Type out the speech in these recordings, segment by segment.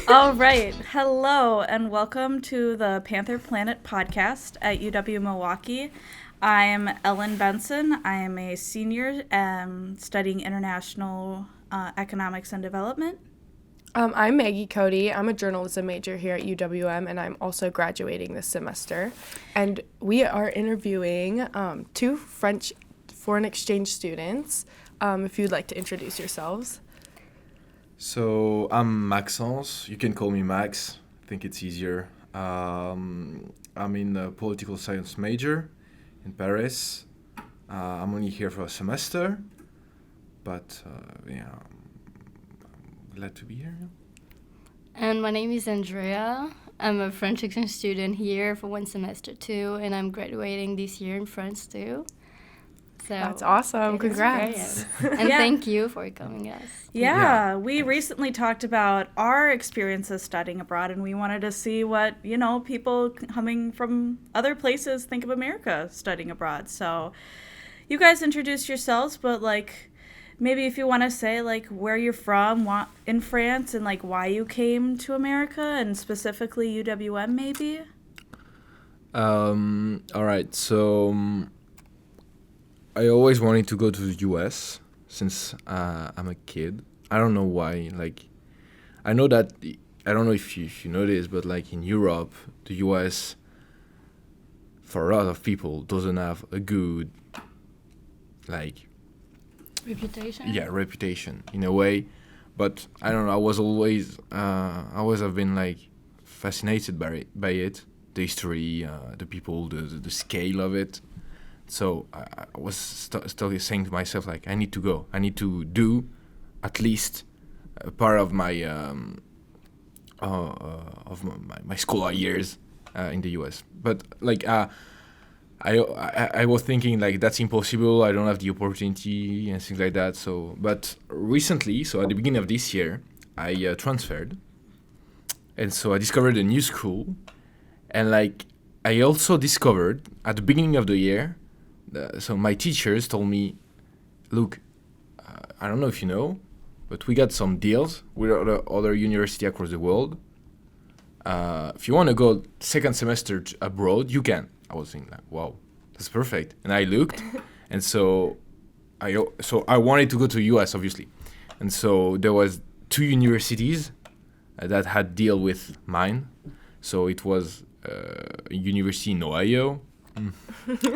All right. Hello, and welcome to the Panther Planet podcast at UW-Milwaukee. I'm Ellen Benson. I am a senior studying international economics and development. I'm Maggie Cody. I'm a journalism major here at UWM, and I'm also graduating this semester. And we are interviewing two French foreign exchange students. If you'd like to introduce yourselves. So I'm Maxence. You can call me Max. I think it's easier. I'm in a political science major in Paris. I'm only here for a semester, but I'm glad to be here. And my name is Andrea. I'm a French exchange student here for one semester too, and I'm graduating this year in France too. So that's awesome. Congrats. And thank you for coming, us. Yeah, we recently talked about our experiences studying abroad, and we wanted to see what, people coming from other places think of America studying abroad. So you guys introduce yourselves, but maybe if you want to say where you're from in France and why you came to America and specifically UWM maybe. All right, so I always wanted to go to the US since I'm a kid. I don't know why. I know that, I don't know if you know this, but in Europe, the US, for a lot of people, doesn't have a good, reputation? Yeah, reputation in a way. But I don't know, I always have been fascinated by it, the history, the people, the scale of it. So I was still saying to myself, I need to go. I need to do at least a part of my my school years in the US. But I was thinking that's impossible. I don't have the opportunity and things like that. So, but recently, so at the beginning of this year, I transferred, and so I discovered a new school, and I also discovered at the beginning of the year. So my teachers told me, look, I don't know if you know, but we got some deals with other university across the world. If you want to go second semester abroad, you can. I was thinking wow, that's perfect. And I looked, and so I wanted to go to US, obviously. And so there was two universities that had deal with mine. So it was a university in Ohio.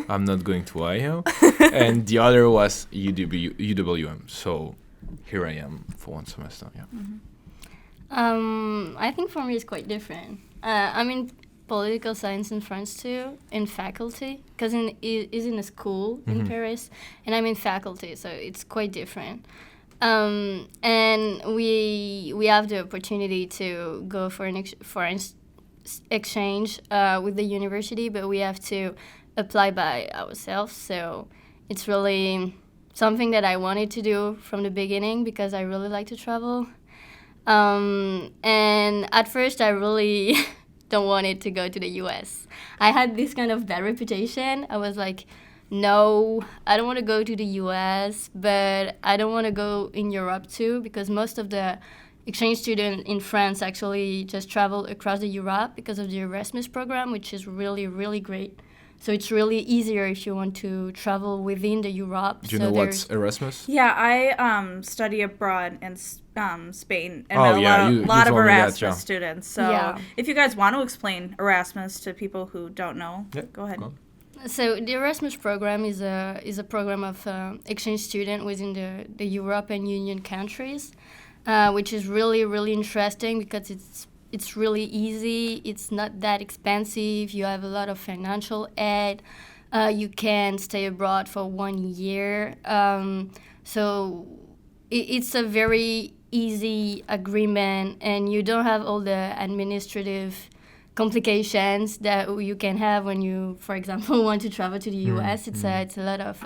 I'm not going to Ohio. And the other was UWM. So here I am for one semester. Yeah. Mm-hmm. I think for me it's quite different. I'm in political science in France too, in faculty, because is in a school in Paris, and I'm in faculty, so it's quite different. And we have the opportunity to go for an exchange with the university, but we have to apply by ourselves. So it's really something that I wanted to do from the beginning because I really like to travel. And at first I really don't want it to go to the US. I had this kind of bad reputation. I was like, no, I don't want to go to the US, but I don't want to go in Europe too, because most of the exchange students in France actually just travel across the Europe because of the Erasmus program, which is really, really great. So it's really easier if you want to travel within the Europe. Do you know what's Erasmus? Yeah, I study abroad in Spain and a lot of Erasmus that, yeah. students. So if you guys want to explain Erasmus to people who don't know, go ahead. So the Erasmus program is a program of exchange student within the European Union countries, which is really, really interesting because it's really easy. It's not that expensive. You have a lot of financial aid. You can stay abroad for 1 year. So it's a very easy agreement, and you don't have all the administrative complications that you can have when you, for example, want to travel to the US. It's a lot of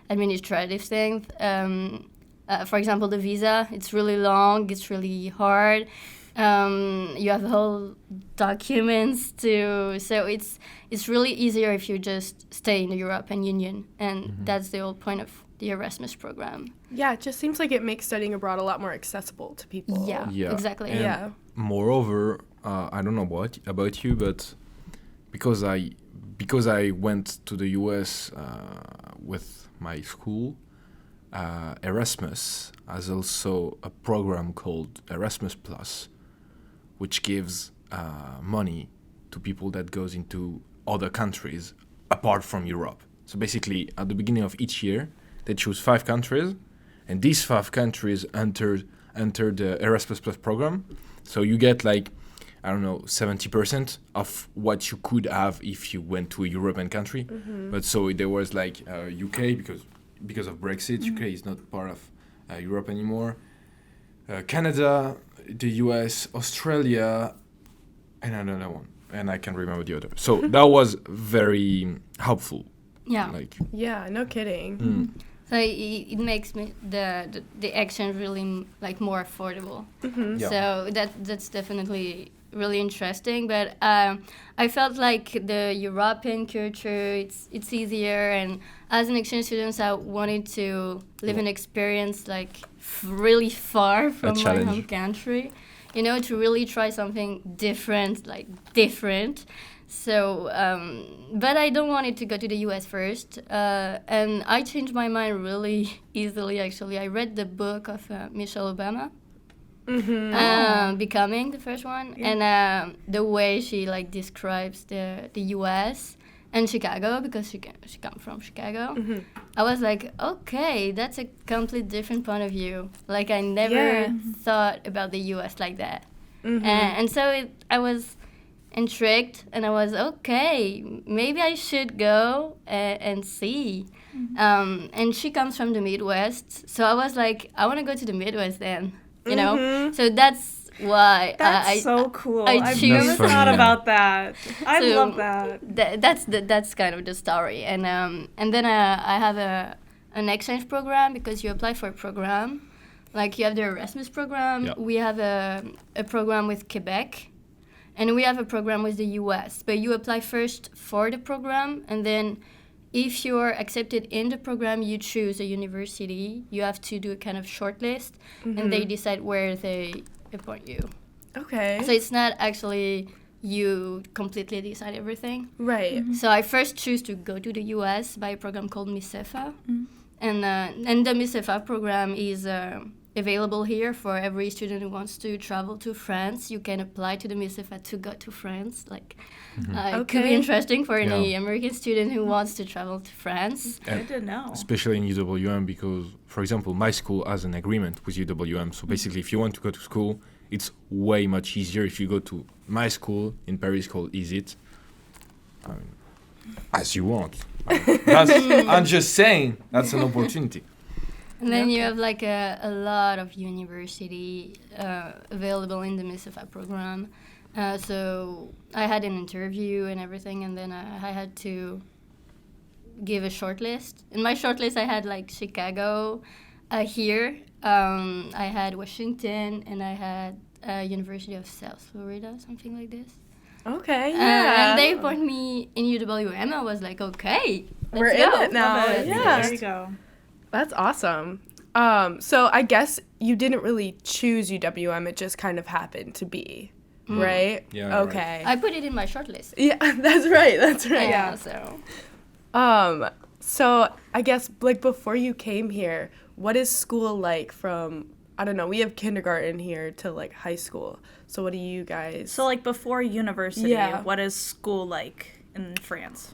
administrative things. For example, the visa, it's really long. It's really hard. You have the whole documents too, so it's really easier if you just stay in the European Union, and that's the whole point of the Erasmus program. Yeah, it just seems like it makes studying abroad a lot more accessible to people. Yeah. Exactly. And yeah. moreover, I don't know what about you, but because I went to the US with my school, Erasmus has also a program called Erasmus Plus, which gives money to people that goes into other countries apart from Europe. So basically, at the beginning of each year, they choose 5 countries, and these 5 countries enter the Erasmus Plus program. So you get like, I don't know, 70% of what you could have if you went to a European country. Mm-hmm. But so there was like UK because of Brexit. Mhm. UK is not part of Europe anymore. Canada, the US, Australia, and another one, and I can't remember the other. So that was very helpful. Yeah. Like, Yeah, no kidding. So it makes me the exchange really like more affordable. Mm-hmm. Yeah. So that's definitely really interesting. But I felt like the European culture it's easier, and as an exchange student, I wanted to live an experience like really far from my challenge. home country. You know, to really try something different, like different. So, but I don't want it to go to the US first. And I changed my mind really easily, actually. I read the book of Michelle Obama, Mm-hmm. Becoming, the first one. Yeah. And the way she, like, describes the US and Chicago, because she comes from Chicago. Mm-hmm. I was like, okay, that's a complete different point of view. Like, I never Yeah. thought about the US like that. Mm-hmm. And so I was intrigued, and I was okay, maybe I should go and see. And she comes from the Midwest, so I was like, I want to go to the Midwest then, you know. Mhm. So that's why That's I so cool. I I've choose- never That's funny, thought yeah. about that. I So love that. that's kind of the story. And then I have an exchange program, because you apply for a program. Like, you have the Erasmus program. Yeah. We have a program with Quebec, and we have a program with the US. But you apply first for the program, and then if you're accepted in the program, you choose a university. You have to do a kind of shortlist, and they decide where they appoint you. Okay. So it's not actually you completely decide everything. Right. So I first choose to go to the US by a program called MISEFA. And the MISEFA program is available here for every student who wants to travel to France. You can apply to the MISEFA to go to France. Like, it could be Okay. interesting for any Yeah. American student who wants to travel to France. I didn't know. especially in UWM, because, for example, my school has an agreement with UWM. So basically, if you want to go to school, it's way much easier if you go to my school in Paris called EasyIt. I mean, as you want. I'm just saying, that's an opportunity. And then you Okay. have like a lot of university available in the MISEFA program. So I had an interview and everything, and then I had to give a short list. In my short list, I had like Chicago here. I had Washington, and I had University of South Florida, something like this. Okay. Yeah. And they put me in UW-M. I was like, okay, let's We're go. in it now. Love it. Yeah. There you go. That's awesome. So I guess you didn't really choose UWM. It just kind of happened to be, right? Yeah, right. Okay. I put it in my short list. Yeah, that's right. That's right. Yeah, so... So I guess like before you came here, what is school like from, I don't know, we have kindergarten here to like high school. So what do you guys? So, like, before university, Yeah. what is school like in France?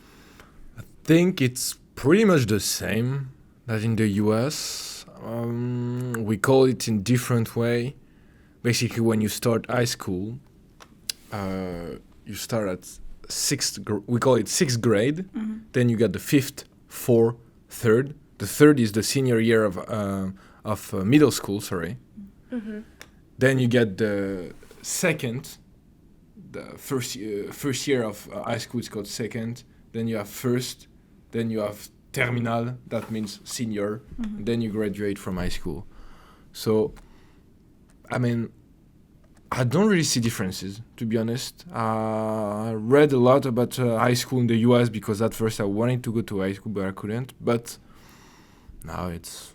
Think it's pretty much the same as in the US. We call it in different way. Basically, when you start high school, you start at we call it sixth grade. Then you get the fifth, fourth, third. The third is the senior year of middle school. Sorry. Then you get the second. The first year of high school is called second. Then you have first. Then you have terminal. That means senior. And then you graduate from high school. So, I mean, I don't really see differences, to be honest. I read a lot about high school in the US because at first I wanted to go to high school, but I couldn't. But now it's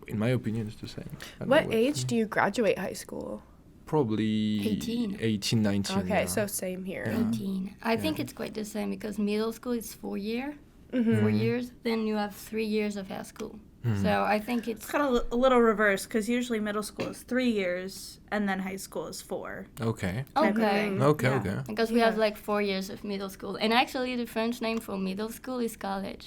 in my opinion, it's the same. I don't know What age do you graduate high school? probably 18. 18, 19. Okay, yeah. so same here. Yeah. 18. I think it's quite the same because middle school is 4 Mm-hmm. years. Then you have 3 years of high school. So I think it's It's kind of a little reverse because usually middle school is 3 years and then high school is 4. Okay. type of okay. thing. Okay, Yeah. okay. Because we Yeah. have like 4 years of middle school, and actually the French name for middle school is college.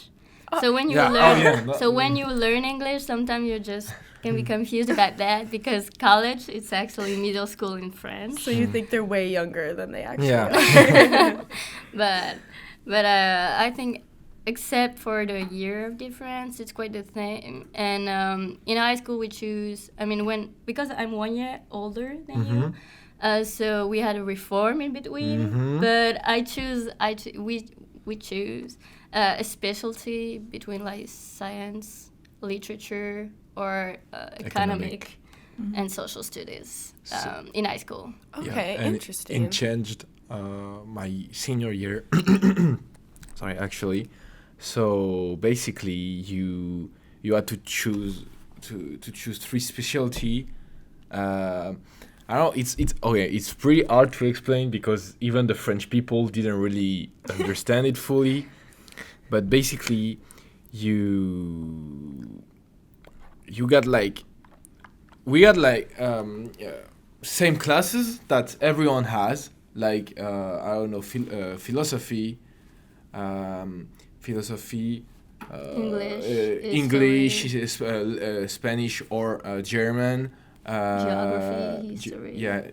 So when you Yeah, oh, learn, yeah, so when you learn English, sometimes you just can be confused about that because college it's actually middle school in France. So you think they're way younger than they actually Yeah. are. but I think except for the year of difference, it's quite the same. And in high school we choose. I mean, because I'm 1 year older than you. So we had a reform in between, but we choose a specialty between like science, literature, or economic and social studies in high school. Okay, and interesting. It changed my senior year. Sorry, actually. So basically, you had to choose three specialty. I don't know. It's okay. It's pretty hard to explain because even the French people didn't really understand it fully. But basically, you got like we had like same classes that everyone has. Like I don't know, philosophy, philosophy. English, Spanish, or German. Geography, history.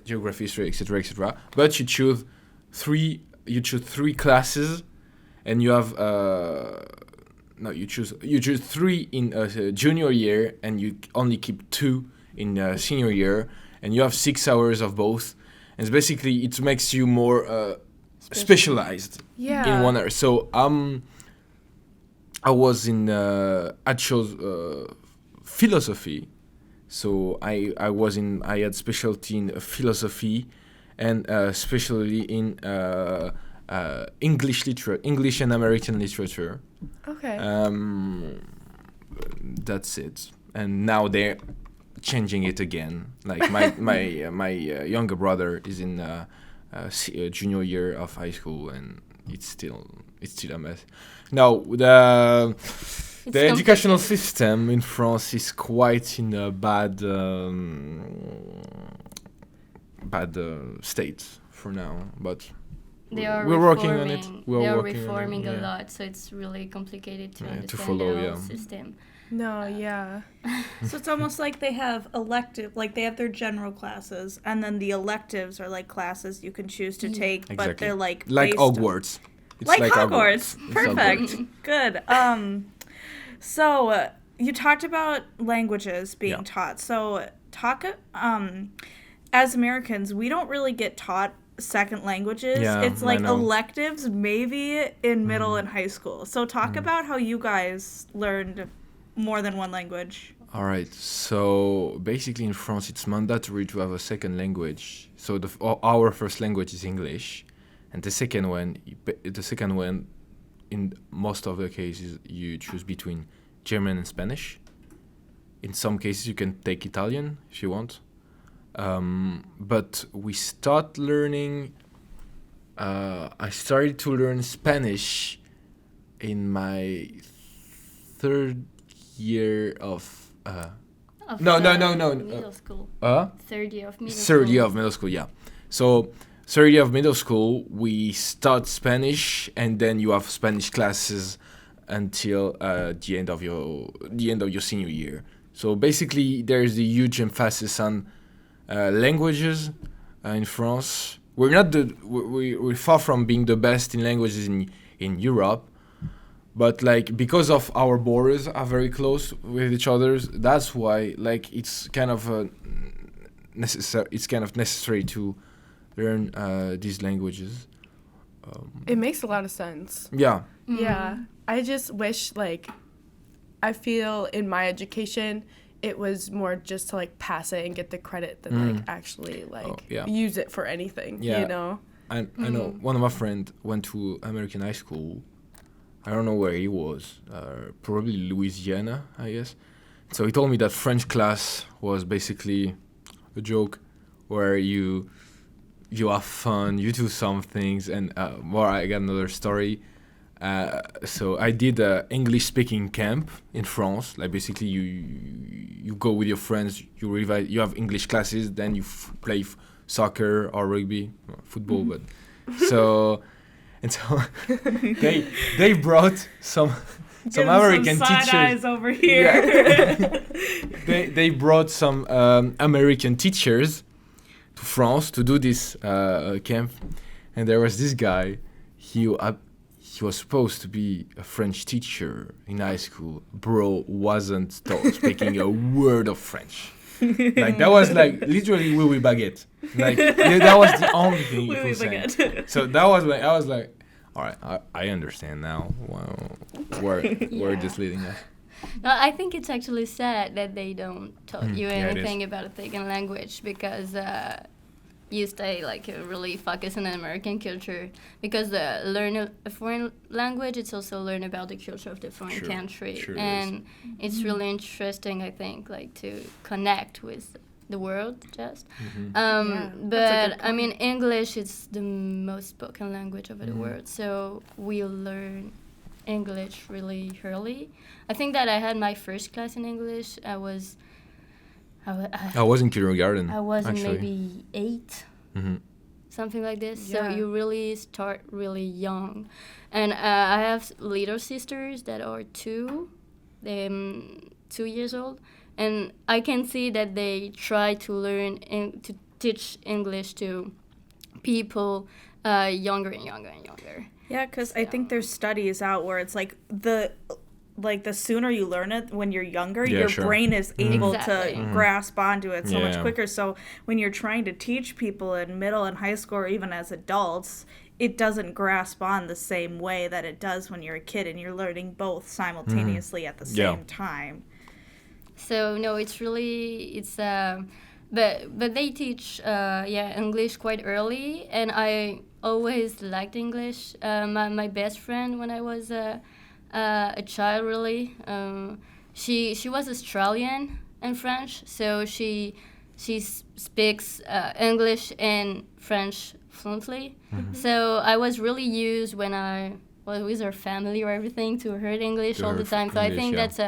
Geography, history, etc., etc. But you choose three classes, and you have you choose three in junior year, and you only keep two in senior year, and you have 6 hours of both, and it's basically it makes you more specialized in one area. So I was I chose philosophy. So I had specialty in philosophy, and especially in English and American literature. Okay. That's it. And now they're changing it again. Like my younger brother is in junior year of high school, and it's still a mess. Now the educational system in France is quite in a bad state for now, but we're working on it. They are reforming a lot, so it's really complicated to understand follow, the whole system. No, yeah. So it's almost like they have they have their general classes, and then the electives are like classes you can choose to take, Exactly. but they're like Hogwarts. It's like Hogwarts. Hogwarts. It's Perfect. Hogwarts. Good. So you talked about languages being taught. So as Americans, we don't really get taught second languages. Yeah, it's like I know. electives maybe in middle and high school. So talk about how you guys learned more than one language. All right. So basically, in France, it's mandatory to have a second language. So our first language is English, and the second one, in most of the cases, you choose between German and Spanish. In some cases, you can take Italian if you want. But we start learning. I started to learn Spanish in my third year of. Middle school. Third year of middle school. Third year of middle school, yeah. So third year of middle school, we start Spanish, and then you have Spanish classes until the end of your senior year. So basically, there's a huge emphasis on languages in France. We're far from being the best in languages in Europe, but like because of our borders are very close with each other, that's why like it's kind of necessary to learn these languages. It makes a lot of sense. Yeah. Yeah. I just wish, like, I feel in my education, it was more just to, like, pass it and get the credit than, like, actually, like, use it for anything, you know? I know one of my friends went to American high school. I don't know where he was. Probably Louisiana, I guess. So he told me that French class was basically a joke. where you have fun, you do some things, and more. I got another story. So I did a English speaking camp in France. Like basically, you go with your friends, you have English classes, then you play soccer or rugby, football, but so they brought some American some side teachers. eyes over here. Yeah. they brought some American teachers to France to do this camp, and there was this guy. He was supposed to be a French teacher in high school. Bro wasn't speaking a word of French. Like that was like literally oui oui baguette. Like that was the only thing he could say. So that was when I was like, all right, I understand now. Wow, where this leading us. No, I think it's actually sad that they don't tell you Yeah, anything about a second language, because you stay like really focused on American culture, because learn a foreign language, it's also learn about the culture of the foreign country, and it's really interesting, I think, like to connect with the world just. But I mean, English is the most spoken language over the world, so we learn English really early. I think that I had my first class in English. I was in kindergarten. I was actually. maybe 8, something like this. Yeah. So you really start really young. And I have little sisters that are 2 years old, and I can see that they try to learn to teach English to people younger and younger and younger. Yeah, because I think there's studies out where it's like the sooner you learn it when you're younger, Yeah, your sure. brain is able Exactly. to grasp onto it so much Yeah. quicker. So when you're trying to teach people in middle and high school, or even as adults, it doesn't grasp on the same way that it does when you're a kid and you're learning both simultaneously at the Yeah. same time. So no, it's really but they teach English quite early, and I always liked English. My best friend when I was a child, really, she was Australian and French, so she speaks English and French fluently. So I was really used when I was with her family or everything to her English To all the her time. So I English, think yeah. that's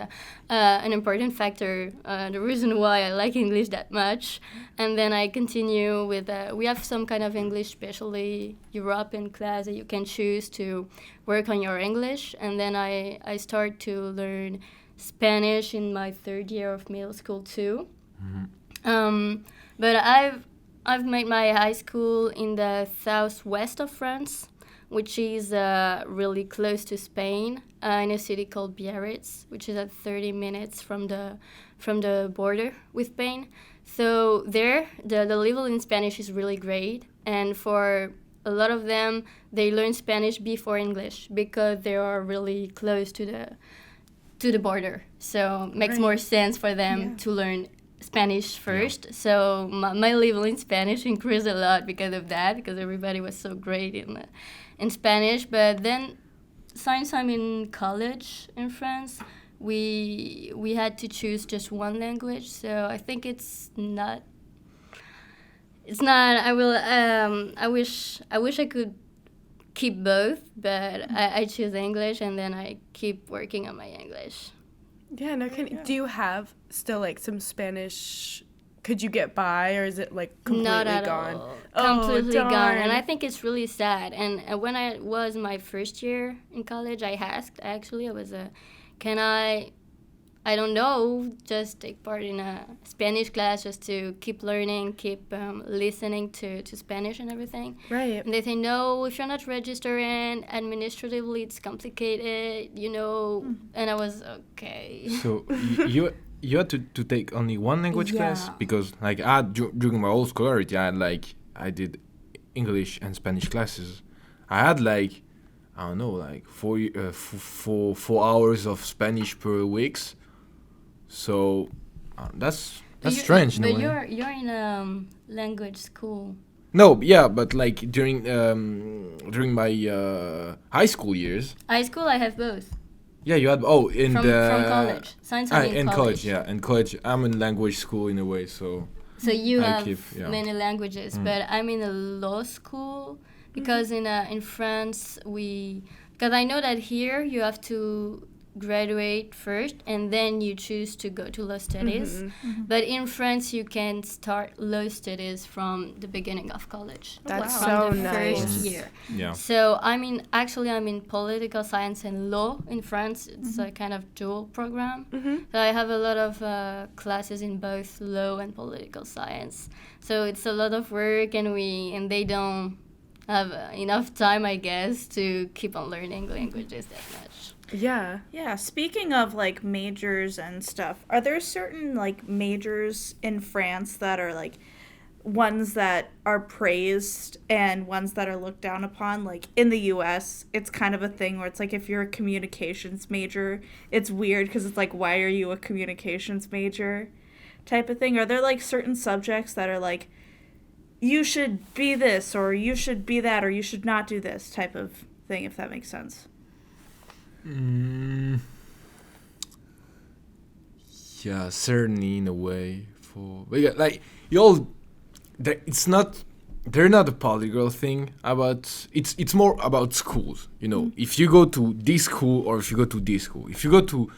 an important factor, the reason why I like English that much. And then I continue with, we have some kind of English, especially European class that you can choose to work on your English. And then I start to learn Spanish in my 3rd year of middle school too. But I've made my high school in the southwest of France, which is really close to Spain, in a city called Biarritz, which is at 30 minutes from the border with Spain. So there, the level in Spanish is really great, and for a lot of them, they learn Spanish before English because they are really close to the border. So it makes more sense for them to learn Spanish first. Yeah. So my level in Spanish increased a lot because of that, because everybody was so great in Spanish. But then since I'm in college in France, we had to choose just one language. So I think it's not I wish I could keep both, but I choose English, and then I keep working on my English. Yeah, no kidding. Do you have still like some Spanish? Could you get by, or is it like completely Not at gone? all. Completely darn. gone. And I think it's really sad. And when I was my first year in college, I asked, actually, can I don't know, just take part in a Spanish class just to keep learning, keep listening to Spanish and everything. Right. And they say, no, if you're not registering, administratively it's complicated, And I was, okay. So you had to take only one language class? Because like during my whole scholarity, I did English and Spanish classes. I had like, I don't know, like 4 hours of Spanish per week. So that's strange. But no way. you're in a language school. No, yeah, but like during my high school years. High school, I have both. Yeah, you had from college. Since I'm in college, college. yeah, in college I'm in language school in a way, so. So you I have keep, yeah. many languages, but I'm in a law school because in France because I know that here you have to graduate first and then you choose to go to law studies. But in France you can start law studies from the beginning of college. That's wow. so From the nice. first year. Yeah. So I'm in political science and law in France. It's a kind of dual program. So I have a lot of classes in both law and political science. So it's a lot of work, and they don't have enough time, I guess, to keep on learning languages that much. Yeah. Yeah, speaking of like majors and stuff, are there certain like majors in France that are like ones that are praised and ones that are looked down upon? Like in the US, it's kind of a thing where it's like if you're a communications major, it's weird because it's like, why are you a communications major type of thing? Are there like certain subjects that are like, you should be this or you should be that or you should not do this type of thing, if that makes sense? Yeah, certainly in a way. But yeah, like you all, it's not. They're not a polyglot thing. It's more about schools. You know, if you go to this school or if you go to this school. If you go to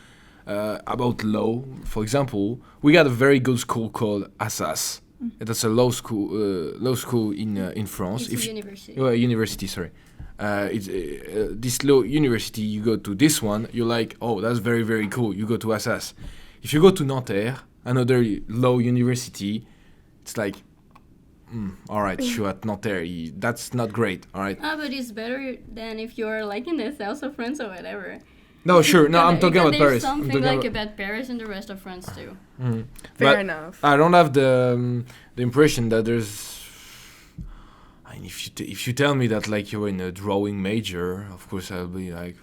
about law, for example, we got a very good school called Assas. That's a law school in France. It's a university. University, sorry. It's this law university. You go to this one, you're like, oh, that's very, very cool. You go to Assas. If you go to Nanterre, another law university, it's like, all right, sure, at Nanterre, that's not great, all right. But it's better than if you're like in the south of France or whatever. No, sure, no, I'm talking about There's Paris. I'm something talking like about Paris and the rest of France too. Fair But enough. I don't have the impression that there's. I mean, if you tell me that like you're in a drawing major, of course I'll be like,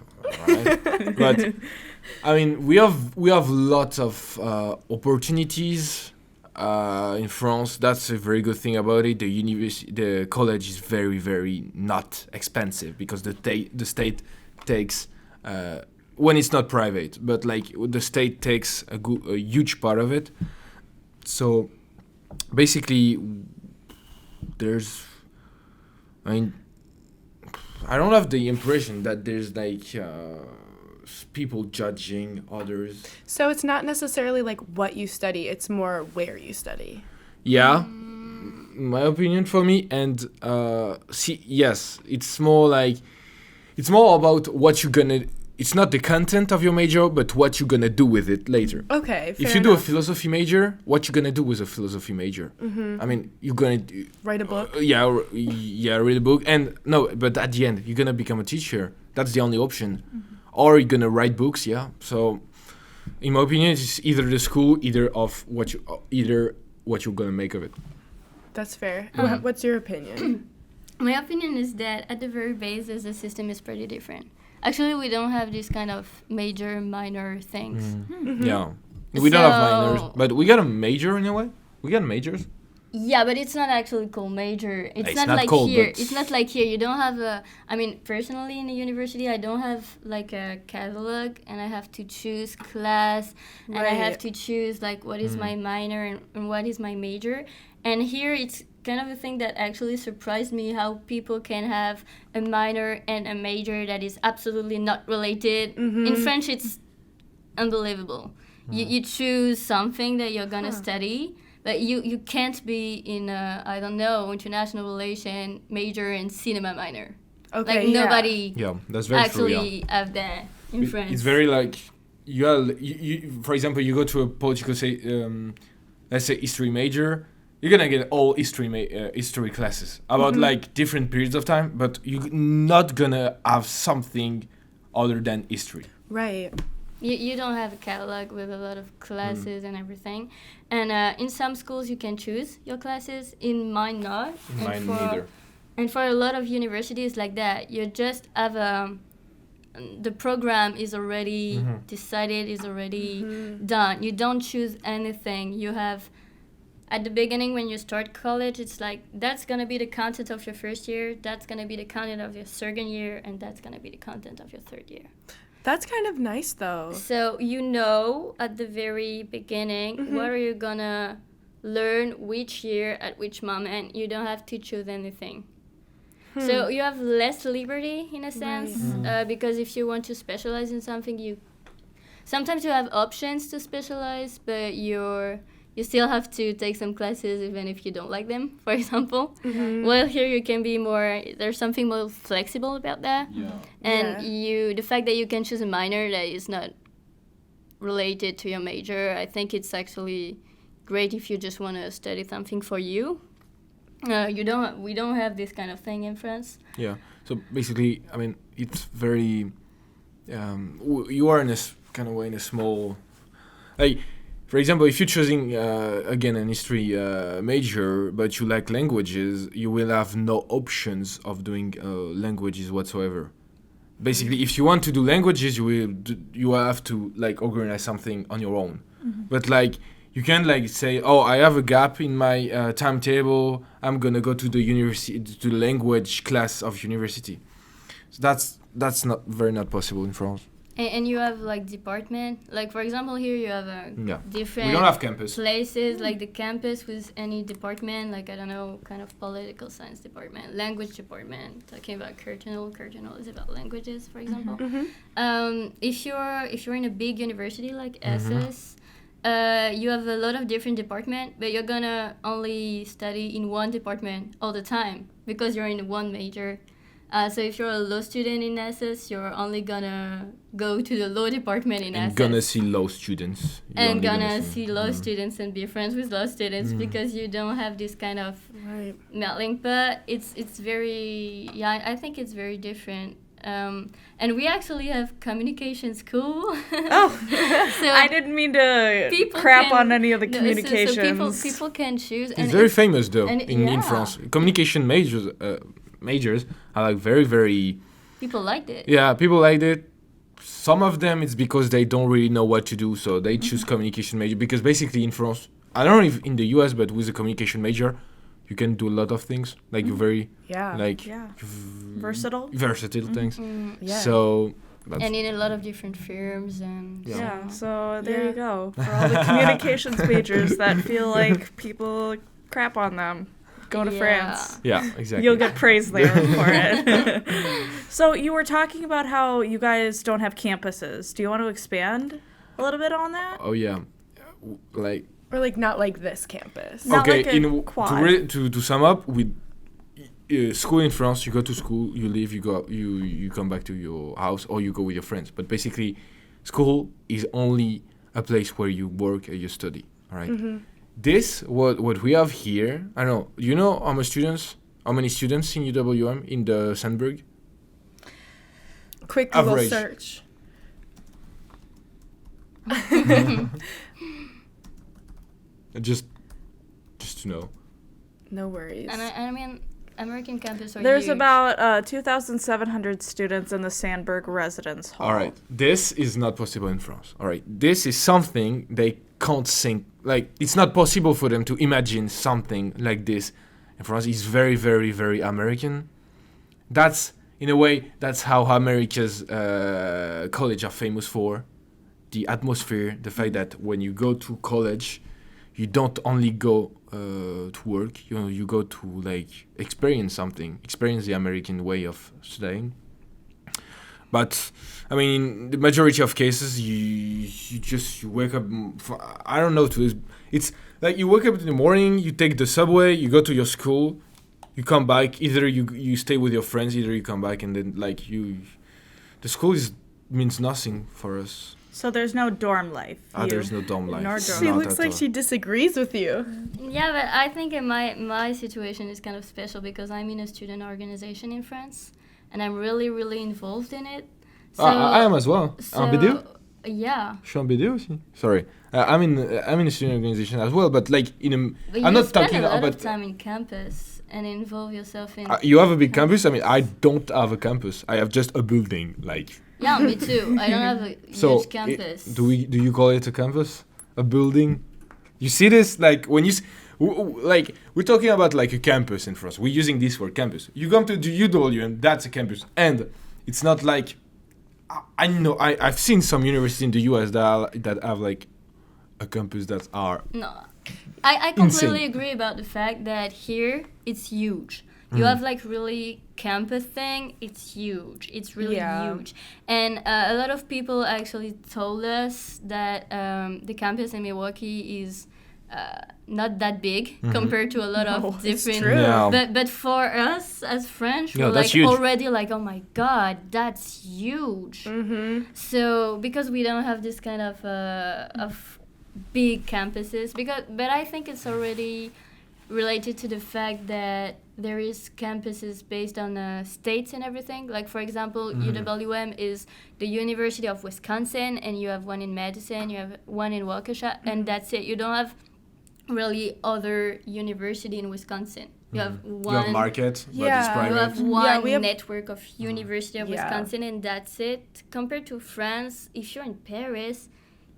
all right. But I mean, we have lots of opportunities in France. That's a very good thing about it. The college is very, very not expensive because the state takes. When it's not private, but like the state takes a huge part of it. So basically, I don't have the impression that there's like people judging others. So it's not necessarily like what you study, it's more where you study. Yeah, my opinion for me. And yes, it's more about what you're gonna. It's not the content of your major, but what you're gonna do with it later. Okay, fair If you do a enough. philosophy major, what you gonna do with a philosophy major? I mean, you're gonna Write a book. read a book, and no, but at the end, you're gonna become a teacher. That's the only option, or you're gonna write books. Yeah. So, in my opinion, it's either the school, either what you're gonna make of it. That's fair. What's your opinion? My opinion is that at the very basis, the system is pretty different. Actually, we don't have this kind of major, minor things. Yeah, we don't have minors, So- but we got a major in a way. We got majors. Yeah, but it's not actually called major. It's not not like called, here. but- It's not like here. You don't have a. I mean, personally, in the university, I don't have like a catalog, and I have to choose class, and I have Right. to choose like what is my minor and what is my major. And here, it's kind of a thing that actually surprised me how people can have a minor and a major that is absolutely not related. In French, it's unbelievable. You choose something that you're gonna study. But you can't be in I don't know, international relation major and cinema minor. Okay, Like nobody Yeah, that's very true. Yeah. actually have that in France. It's very like you for example, you go to a political let's say history major, you're gonna get all history classes about like different periods of time, but you're not gonna have something other than history. Right. You don't have a catalog with a lot of classes and everything. And in some schools you can choose your classes, in mine not. Mine neither. And for a lot of universities like that, you just have the program is already decided, is already done. You don't choose anything. You have, at the beginning when you start college, it's like, that's going to be the content of your first year, that's going to be the content of your second year, and that's going to be the content of your third year. That's kind of nice though. So you know at the very beginning what are you gonna learn which year at which moment. You don't have to choose anything. So you have less liberty in a sense, because if you want to specialize in something, sometimes you have options to specialize, but you still have to take some classes even if you don't like them, for example. Well, here you can be there's something more flexible about that. And the fact that you can choose a minor that is not related to your major, I think it's actually great if you just want to study something for you. We don't have this kind of thing in France. Yeah. So basically, I mean, it's very. You are in a kind of way in a small, like, for example, if you're choosing again an history major, but you like languages, you will have no options of doing languages whatsoever. Basically, if you want to do languages, you will have to like organize something on your own. But like. You can't like say, oh, I have a gap in my timetable. I'm gonna go to the university, to the language class of university. So that's not possible in France. And you have like department, like for example here you have different. We don't have campus. Places like the campus with any department, like I don't know, kind of political science department, language department. Talking about Cardinal is about languages, for example. If you're in a big university like SS. You have a lot of different departments, but you're gonna only study in one department all the time because you're in one major. So if you're a law student in SS, you're only gonna go to the law department in SS. And gonna see law students. And gonna see law students and be friends with law students because you don't have this kind of melting. But it's very, I think it's very different. And we actually have communication school. So I didn't mean to crap on any of the communications. So people can choose. It's very famous though in France. Communication majors are like very, very. People liked it. Yeah, people liked it. Some of them it's because they don't really know what to do, so they choose communication major. Because basically in France, I don't know if in the US, but with a communication major, you can do a lot of things. Like you're very versatile things. So. And in a lot of different firms and so there you go. For all the communications majors that feel like people crap on them, go to France. Yeah, exactly. You'll get praise there for it. So you were talking about how you guys don't have campuses. Do you want to expand a little bit on that? Oh yeah, like. Or like not like this campus. Not Okay, like a quad. To sum up, with school in France, you go to school, you leave, you come back to your house, or you go with your friends. But basically, school is only a place where you work and you study. All right. This what we have here. I don't know. You know how many students in UWM in the Sandburg? Quick Google Average. search. Just to know. No worries. And I mean, American campus are There's huge. about 2,700 students in the Sandburg residence hall. All right. This is not possible in France. All right. This is something they can't think. Like, it's not possible for them to imagine something like this in France. It's very, very, very American. That's, in a way, that's how America's college are famous for. The atmosphere, the fact that when you go to college, you don't only go to work, you go to like experience the American way of studying. But I mean, in the majority of cases, you wake up. I don't know. It's like you wake up in the morning, you take the subway, you go to your school, you come back. Either you stay with your friends, either you come back, and then like the school means nothing for us. So there's no dorm life. There's no dorm life. Nor dorm. She looks like she disagrees with you. Yeah, but I think my situation is kind of special because I'm in a student organization in France, and I'm really, really involved in it. So, I am as well. En BDO? Yeah. Je suis en BDO aussi. Sorry. I'm in a student organization as well, but like But I'm you not spend talking a lot about of time in campus and involve yourself in. You have a big campus. I mean, I don't have a campus. I have just a building. Like. Yeah, me too. I don't have a huge campus. Do you call it a campus? A building? You see this? Like when you like we're talking about like a campus in France. We're using this word campus. You come to the UW, that's a campus, and it's not like I know I've seen some universities in the US that have like a campus that are No, I completely Insane. agree about the fact that here it's huge. You have like really campus thing. It's huge. It's really Yeah. huge. And a lot of people actually told us that the campus in Milwaukee is not that big compared to a lot No, of it's different. true. Yeah. But for us as French, Yeah, we're that's like huge. already like, oh my god, that's huge. So because we don't have this kind of big campuses, but I think it's already related to the fact that there is campuses based on states and everything. Like for example, UWM is the University of Wisconsin, and you have one in Madison, you have one in Waukesha, and that's it. You don't have really other university in Wisconsin. You have one. you have market, but it's Yeah. private. You have Yeah, one we have- network of University of Yeah. Wisconsin, and that's it. Compared to France, if you're in Paris,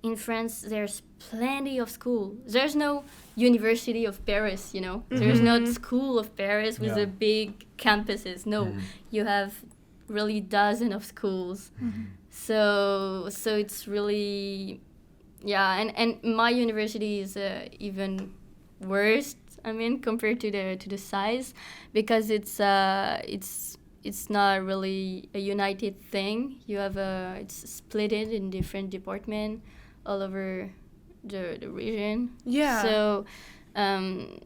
in France there's plenty of school. There's no University of Paris, you know. There's not School of Paris with Yeah. the big campuses. No, you have really dozens of schools. So it's really, yeah. And my university is even worse. I mean, compared to the size, because it's not really a united thing. You have it's split it in different departments all over the region. Yeah. So, and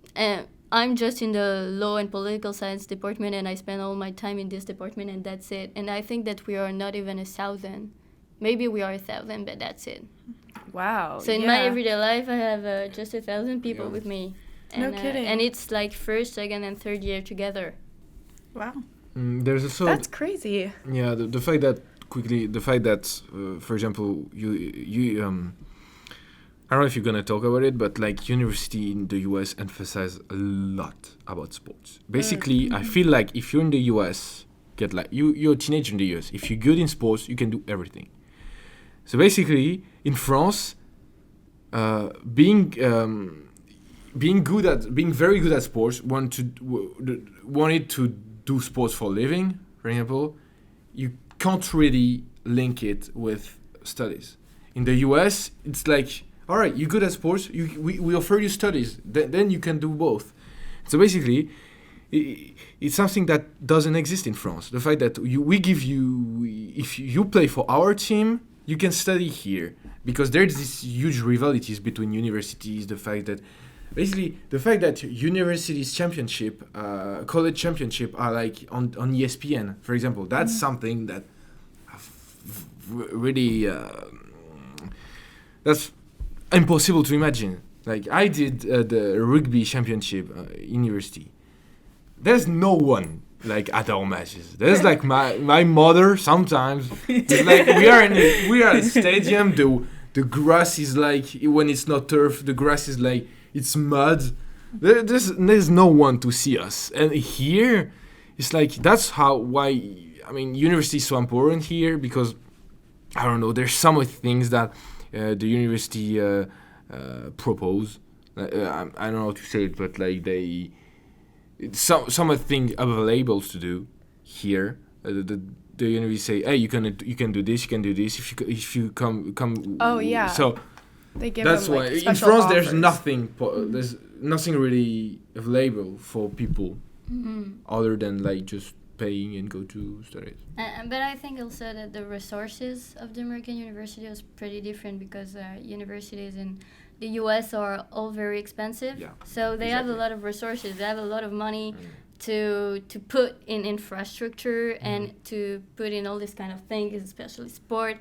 I'm just in the law and political science department, and I spend all my time in this department, and that's it. And I think that we are not even 1,000. Maybe we are 1,000, but that's it. Wow. So in my everyday life, I have just 1,000 people Yeah. with me. No And, kidding. And it's like first, second, and third year together. Wow. There's also That's crazy. yeah the fact that for example you I don't know if you're gonna talk about it, but like university in the US emphasize a lot about sports. Basically, I feel like if you're in the US, you're a teenager in the US. If you're good in sports, you can do everything. So basically, in France, being very good at sports, wanted to do sports for a living, for example, you can't really link it with studies. In the US, it's like, all right, you're good at sports, we offer you studies, then you can do both. So basically, it's something that doesn't exist in France. The fact that if you play for our team, you can study here. Because there's these huge rivalities between universities, the fact that universities championship, college championship are like on ESPN, for example. That's something that really that's impossible to imagine. Like I did the rugby championship university. There's no one like at our matches. There's like my mother sometimes. It's like we are at a stadium. The grass is like, when it's not turf, the grass is like, it's mud. There's no one to see us. And here, it's like, university is so important here because, I don't know, there's some of the things that the university propose. I don't know how to say it, but like some of the things available to do here. The university say, hey, you can do this, you can do this if you come. Oh yeah. So they give that's them, why like, in special France offers. there's nothing really available for people other than like just paying and go to studies. But I think also that the resources of the American university is pretty different because universities in the US are all very expensive. Yeah, So they have a exactly. lot of resources. They have a lot of money to put in infrastructure and to put in all this kind of things, especially sport.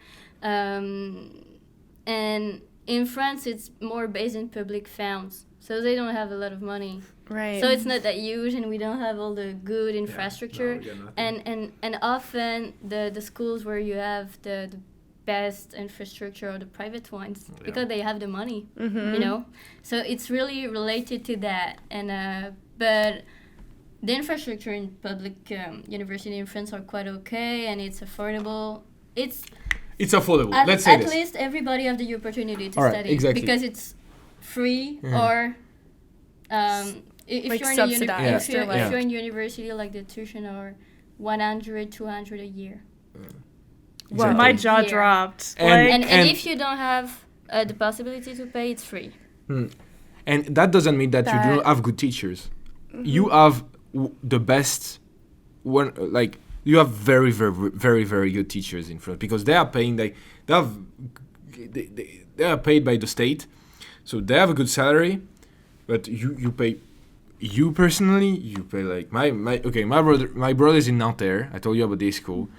And in France, it's more based in public funds. So they don't have a lot of money. Right. So it's not that huge, and we don't have all the good infrastructure. And often the schools where you have the best infrastructure are the private ones because they have the money, you know. So it's really related to that. And but the infrastructure in public university in France are quite okay, and it's affordable. It's affordable. at, Let's say at this. least everybody have the opportunity to All right, study exactly. because it's free or. If Like you're in a subsidized or if you're in university, like the tuition are 100, 200 a year. Wow. My jaw Yeah. dropped. And- Like, And if you don't have the possibility to pay, it's free. And that doesn't mean that you That- don't have good teachers. You have the best one. Like you have very, very, very, very good teachers in France because they are paying. They are paid by the state, so they have a good salary. But you pay. You personally, you pay like my brother's in Nanterre. I told you about this school,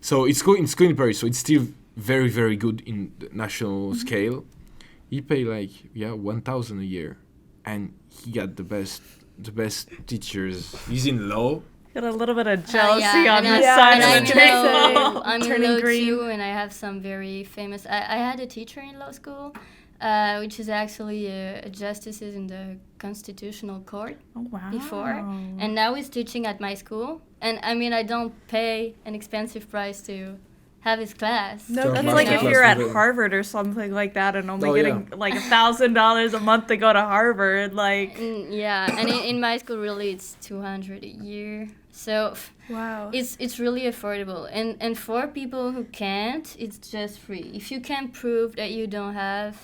so it's going in Paris. So it's still very, very good in the national scale. He pay like 1,000 a year, and he got the best teachers. He's in law. Got a little bit of jealousy Yeah, on and this I- side yeah, of I'm the in table. law, I'm in Turning law green. too, and I have some very famous. I had a teacher in law school, which is actually a justice in the Constitutional Court Oh, wow. before, and now he's teaching at my school. And I mean, I don't pay an expensive price to have his class. No, So That's master like if class you're at level. Harvard or something like that and only Oh, getting like $1,000 a month to go to Harvard. Like, Yeah, and in my school, really, it's 200 a year. So Wow. it's really affordable. And for people who can't, it's just free. If you can prove that you don't have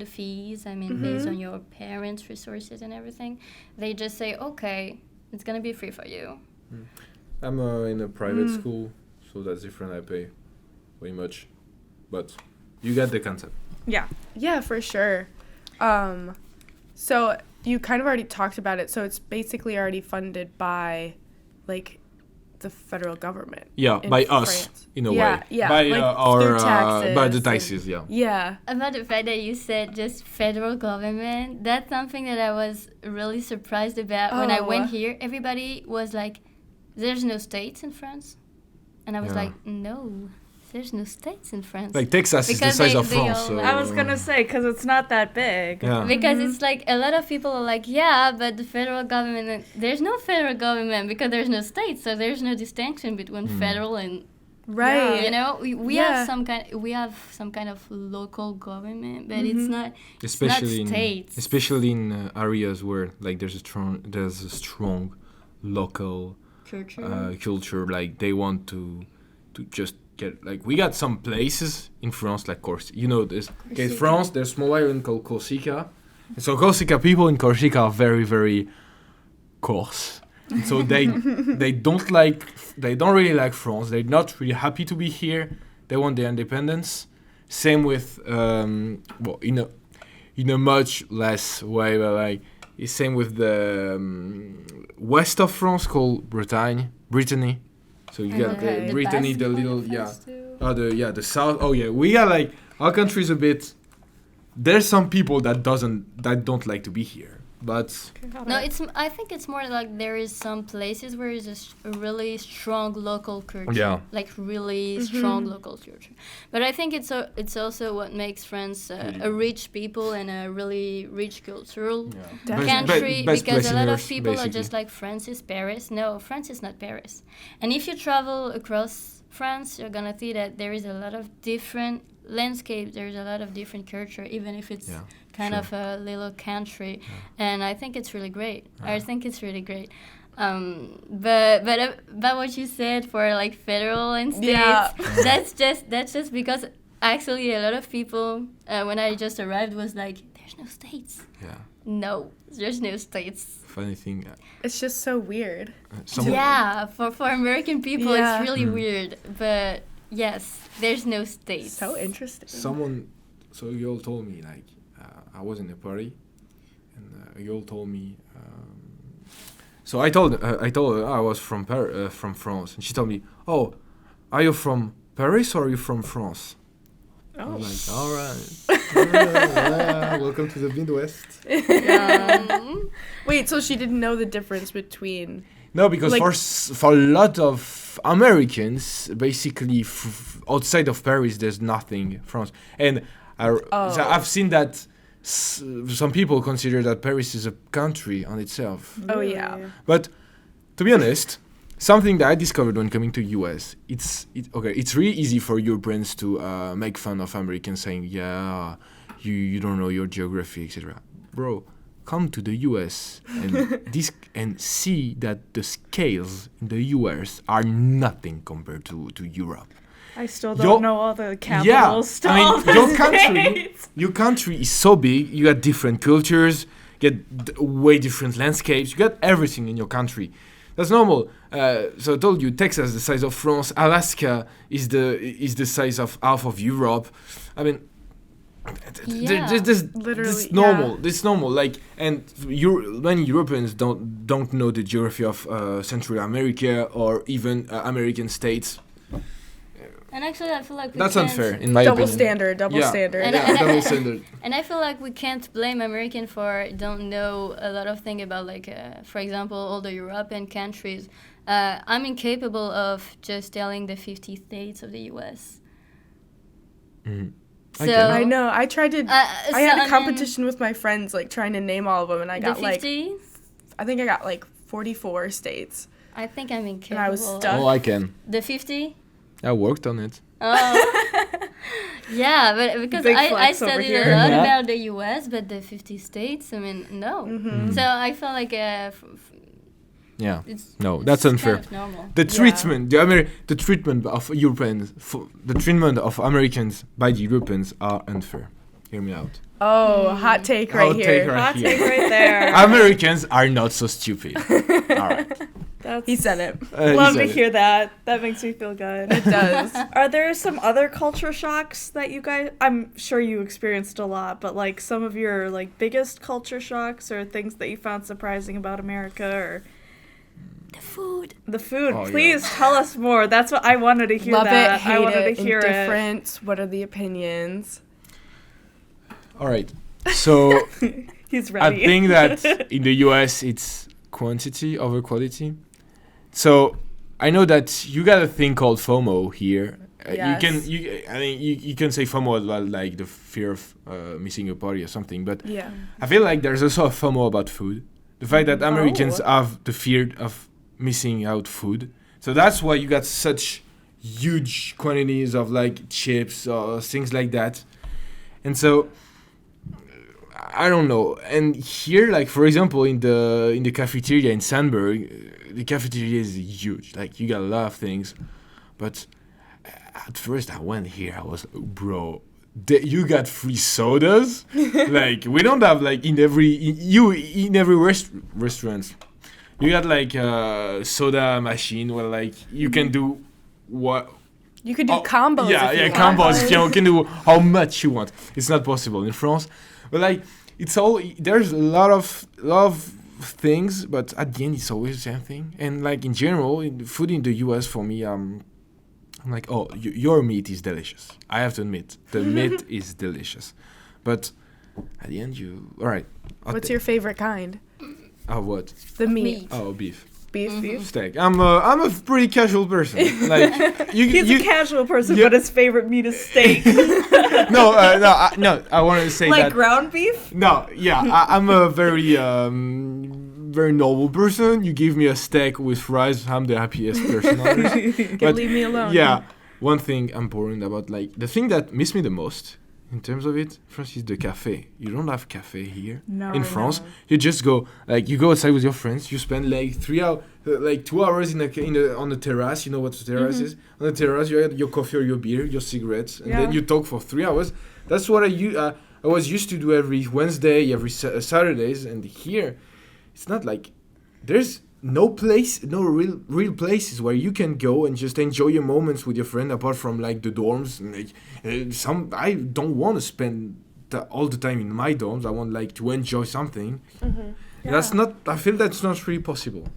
the fees, I mean, based on your parents' resources and everything, they just say, okay, it's gonna be free for you. I'm in a private school, so that's different. I pay way much, but you get the concept. yeah. Yeah, for sure. So you kind of already talked about it. So it's basically already funded by, like, the federal government. Yeah, in by us France. in a Yeah, way. yeah, By like our through by the taxes taxes. Yeah. Yeah. About the fact that you said just federal government, that's something that I was really surprised about when I Oh. went here. Everybody was like, there's no states in France. And I was Yeah. like, no, there's no states in France. Like Texas is the Because size they- of they France. all So, like- I was going to say, because it's not that big. Yeah. Because it's like a lot of people are like, yeah, but the federal government, there's no federal government because there's no states, so there's no distinction between federal and Right. you know we Yeah. have some kind of local government, but it's not especially states. especially in areas where like there's a strong local culture. culture. Like they want to just get like we got some places in France like Corsica. You know this. Okay, Corsica. France. There's a small island called Corsica. And so Corsica people in Corsica are very very coarse. And so they don't really like France. They're not really happy to be here. They want their independence. Same with in a much less way, but like it's same with the west of France called Brittany. So you got the Brittany, the little the south. Oh yeah, we got like our country's a bit. There's some people that don't like to be here, but No, I think it's more like there is some places where there's a really strong local culture. Yeah. Like really strong local culture. But I think it's also what makes France a rich people and a really rich cultural country, best because a lot of listeners, people are basically. just like, France is Paris. No, France is not Paris. And if you travel across France, you're gonna see that there is a lot of different landscapes, there's a lot of different culture, even if it's kind of a little country. And I think it's really great. I think it's really great. But about what you said for like federal and states, Yeah. that's just because actually a lot of people when I just arrived was like, there's no states. yeah. No, there's no states. Funny thing, It's just so weird. someone, Yeah, for American people Yeah. it's really weird. But yes, there's no states. So interesting. So you all told me like I was in a party, and you all told me. So I told her I was from from France, and she told me, "Oh, are you from Paris or are you from France?" I'm like, "All right, welcome to the Midwest." Wait, so she didn't know the difference between... No, because Like- for a lot of Americans, basically outside of Paris, there's nothing France. And so I've seen that some people consider that Paris is a country on itself. Oh, yeah. But to be honest, something that I discovered when coming to US, it's really easy for Europeans to make fun of Americans saying, yeah, you don't know your geography, etc. Bro, come to the US and see that the scales in the US are nothing compared to Europe. I still don't know all the capitals. Yeah, I mean, your country is so big. You got different cultures, you get way different landscapes. You got everything in your country. That's normal. So I told you, Texas the size of France. Alaska is the size of half of Europe. I mean, this normal. This normal. Like, and many Europeans don't know the geography of Central America or even American states. And actually, I feel like that's unfair in my opinion. Double standard. Double standard. And I feel like we can't blame American for don't know a lot of things about, like, for example, all the European countries. I'm incapable of just telling the 50 states of the U.S. Mm. So I know. I tried to. I had a competition with my friends, like trying to name all of them, and I got the 50? I think I got like 44 states. I think I'm incapable. And I was stuck. Oh, I can. The 50? I worked on it. Oh. Yeah, but because I studied a lot about the U.S., but the 50 states, I mean, no. Mm-hmm. So I felt like that's unfair. Kind of normal. The treatment, the treatment of Europeans, the treatment of Americans by the Europeans are unfair. Hear me out. Oh, hot take right here. Hot take right there. Americans are not so stupid. All right. He said it. Love to hear that. That makes me feel good. It does. Are there some other culture shocks that you guys, I'm sure you experienced a lot, but like some of your like biggest culture shocks or things that you found surprising about America or The food. the food? Oh, Please tell us more. That's what I wanted to hear. Love it, I hate wanted it, to hear it. indifferent. What are the opinions? All right. So He's I ready. think that in the US it's quantity over quality. So I know that you got a thing called FOMO here. Yes. You can say FOMO as well, like the fear of missing a party or something. But Yeah. I feel like there's also a FOMO about food. The fact that Americans have the fear of missing out food. So that's why you got such huge quantities of like chips or things like that. And so I don't know. And here, like for example, in the cafeteria in Sandburg, the cafeteria is huge. Like you got a lot of things. But at first I went here, I was bro. You got free sodas. Like we don't have like in every restaurant. You got like a soda machine where like you can do what. You could do combos. Yeah, combos. If you can do how much you want. It's not possible in France, but like it's all. There's a lot of things, but at the end it's always the same thing. And like in general, in food in the US for me, I'm like, oh, your meat is delicious. I have to admit, the meat is delicious, but at the end all right. What's your favorite kind? Oh, what? The meat. Oh, beef. Beef. Steak. I'm a pretty casual person. Like He's a casual person, but his favorite meat is steak. No. I wanted to say like that. ground beef? No, yeah, I'm a very very noble person. You give me a steak with fries, I'm the happiest person on earth. But leave me alone. Yeah, one thing important about like the thing that missed me the most in terms of it, France is the cafe. You don't have cafe here. No. In France, you just go you go outside with your friends. You spend like 3 hours, like 2 hours on the terrace. You know what the terrace is? On the terrace, you had your coffee or your beer, your cigarettes, and then you talk for 3 hours. That's what I was used to do every Wednesday, every Saturdays, and here, it's not like there's no real places where you can go and just enjoy your moments with your friend apart from like the dorms. And, like, I don't want to spend all the time in my dorms. I want like to enjoy something. Mm-hmm. Yeah. I feel that's not really possible.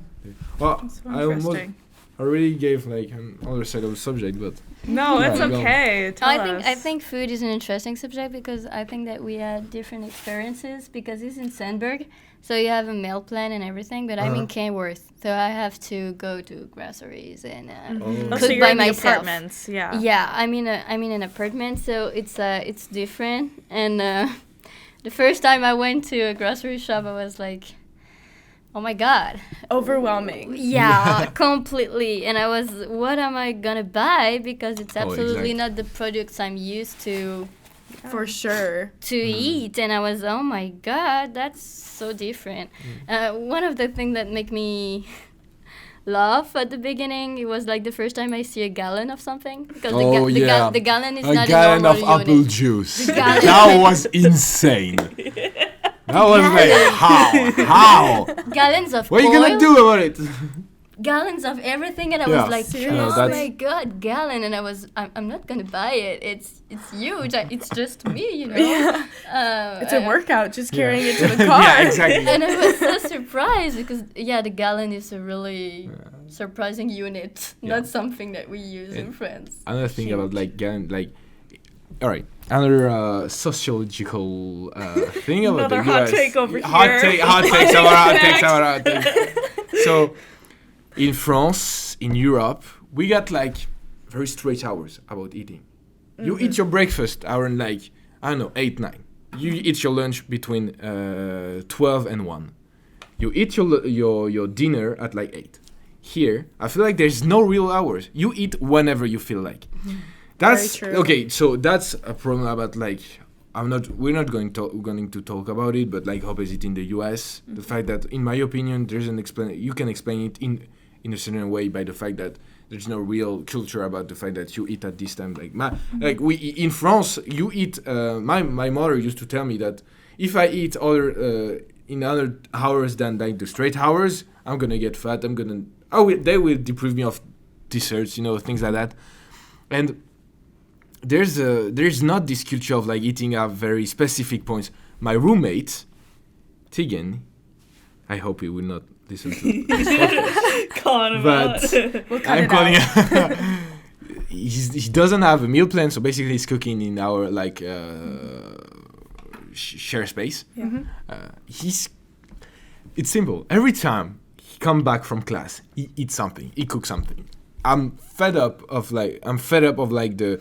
Well, That's so interesting. I really gave like an other side of the subject, but No, it's Yeah, go. okay. Tell us. I think food is an interesting subject because I think that we had different experiences because it's in Sandburg, so you have a meal plan and everything. But I'm in Kenworth, so I have to go to groceries and Oh, cook so you're by in the myself. apartments, yeah. Yeah, I'm in an apartment, so it's different. And the first time I went to a grocery shop, I was like, oh my God. Overwhelming. Yeah, completely. And I was, what am I gonna buy? Because it's absolutely exactly. not the products I'm used to For sure. eat. And I was, oh my God, that's so different. One of the things that make me laugh at the beginning. It was like the first time I see a gallon of something because Oh, yeah. the gallon is A not gallon a of normal apple unit. juice. gallon. That was insane. That was like, how? Gallons of What are you oil, gonna do about it? gallons of everything, and I Yeah. was like, No, oh that's- my god, gallon! And I'm not gonna buy it. It's huge. It's just me, you know. It's a workout just carrying it to the Yeah, car. exactly. And I was so surprised because the gallon is a really surprising unit, Yeah. not something that we use in France. Another thing about like gallon, like, all right, another sociological thing about Another the hot US. take over Hot here. take, hot takes, our hot takes. So, in France, in Europe, we got like very straight hours about eating. You eat your breakfast around like, I don't know, 8, 9. You eat your lunch between 12 and 1. You eat your dinner at like 8. Here, I feel like there's no real hours. You eat whenever you feel like. That's Very true. okay. So that's a problem about like we're not going to talk about it, but like obesity in the U.S. The fact that, in my opinion, there's an you can explain it in a certain way by the fact that there's no real culture about the fact that you eat at this time. Like we in France, you eat. My mother used to tell me that if I eat in other hours than like the straight hours, I'm gonna get fat. They will deprive me of desserts, things like that, and. There's not this culture of like eating at very specific points. My roommate, Tegan, I hope he will not listen to this podcast, Calling him but out. We'll cut I'm it calling out. he doesn't have a meal plan, so basically he's cooking in our like share space. Mhm. It's simple. Every time he come back from class, he eats something, he cooks something. I'm fed up of the.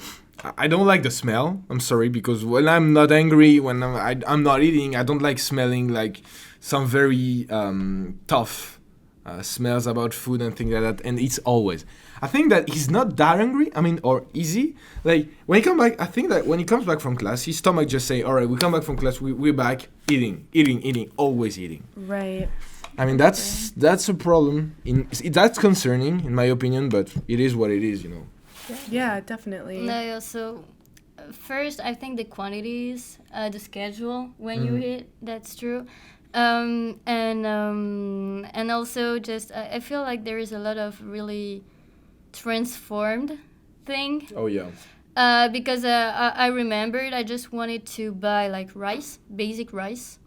I don't like the smell. I'm sorry, because when I'm not angry, when I'm not eating, I don't like smelling like some very tough smells about food and things like that. And it's always. I think that he's not that angry. Or easy. Like when he comes back, I think that when he comes back from class, his stomach just say, "All right, we come back from class. We're back eating, always eating." Right. That's a problem. That's concerning, in my opinion. But it is what it is, Yeah, definitely. No, so first I think the quantities, the schedule when you hit, that's true, and also just I feel like there is a lot of really transformed thing. Oh yeah. Because I remembered I just wanted to buy like rice, basic rice,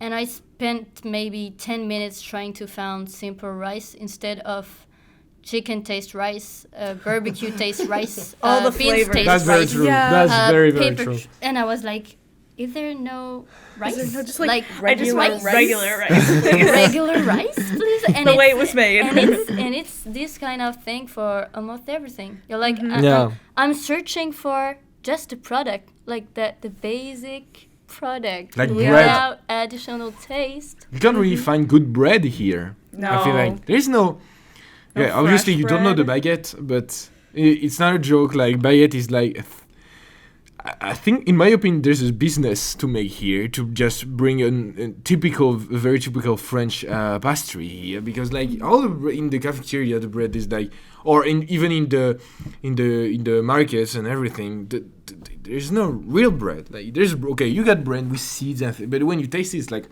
and I spent maybe 10 minutes trying to find simple rice instead of chicken taste rice, barbecue taste rice, All the beans flavors. taste That's very rice, true. Yeah. That's very paper true. and I was like, is there no rice? there no just, like, I just want Regular rice? regular rice. regular rice, please? And The way it's- it was made. and it's this kind of thing for almost everything. You're like, Yeah. I'm searching for just the product, like the basic product, Like without additional taste. You can't really find good bread here. I feel No. like there's no. No Yeah, obviously fresh you don't know the bread. baguette, but it's not a joke. Like baguette is like. I think, in my opinion, there's a business to make here to just bring a very typical French pastry here, because like in the cafeteria the bread is like, or even in the markets and everything, there's no real bread. Like you got bread with seeds but when you taste it, it's like